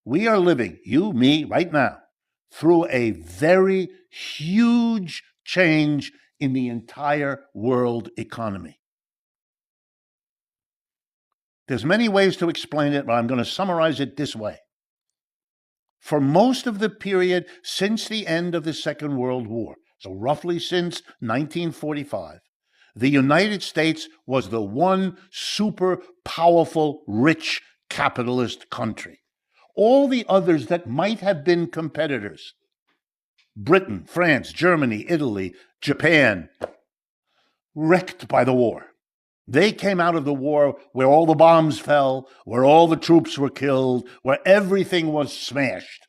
We are living, you, me, right now, through a very huge change in the entire world economy. There's many ways to explain it, but I'm going to summarize it this way. For most of the period since the end of the Second World War, so roughly since 1945, the United States was the one super powerful, rich capitalist country. All the others that might have been competitors, Britain, France, Germany, Italy, Japan, wrecked by the war. They came out of the war where all the bombs fell, where all the troops were killed, where everything was smashed.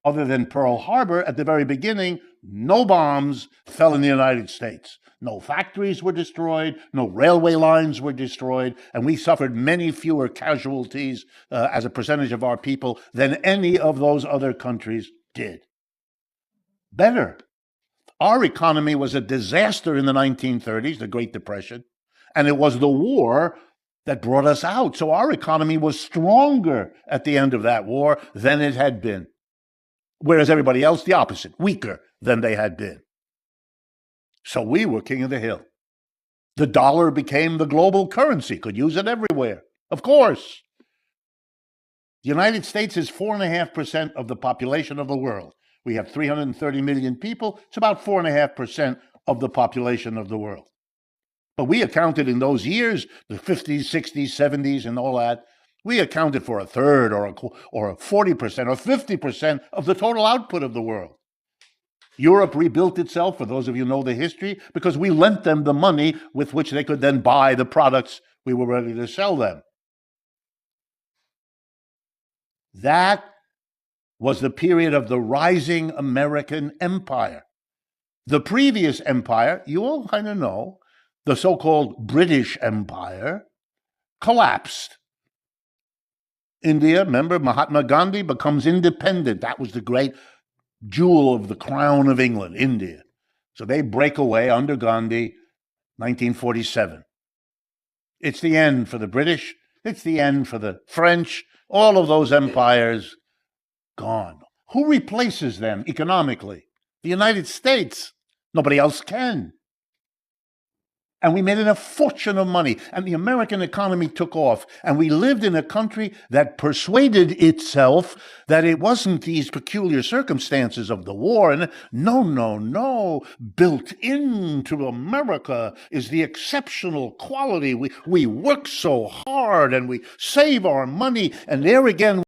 Other than Pearl Harbor, at the very beginning, no bombs fell in the United States. No factories were destroyed, no railway lines were destroyed, and we suffered many fewer casualties as a percentage of our people than any of those other countries did. Better, our economy was a disaster in the 1930s, the Great Depression, and it was the war that brought us out. So our economy was stronger at the end of that war than it had been. Whereas everybody else, the opposite, weaker than they had been. So we were king of the hill. The dollar became the global currency, could use it everywhere. Of course. The United States is 4.5% of the population of the world. We have 330 million people. It's about 4.5% of the population of the world. But we accounted in those years, the 50s, 60s, 70s, and all that, we accounted for a third or 40% or 50% of the total output of the world. Europe rebuilt itself, for those of you who know the history, because we lent them the money with which they could then buy the products we were ready to sell them. That was the period of the rising American empire. The previous empire, you all kind of know, the so-called British Empire, collapsed. India, remember, Mahatma Gandhi becomes independent. That was the great jewel of the crown of England, India. So they break away under Gandhi, 1947. It's the end for the British. It's the end for the French. All of those empires gone. Who replaces them economically? The United States. Nobody else can. And we made a fortune of money, and the American economy took off, and we lived in a country that persuaded itself that it wasn't these peculiar circumstances of the war. And no. Built into America is the exceptional quality. We work so hard, and we save our money, and there again,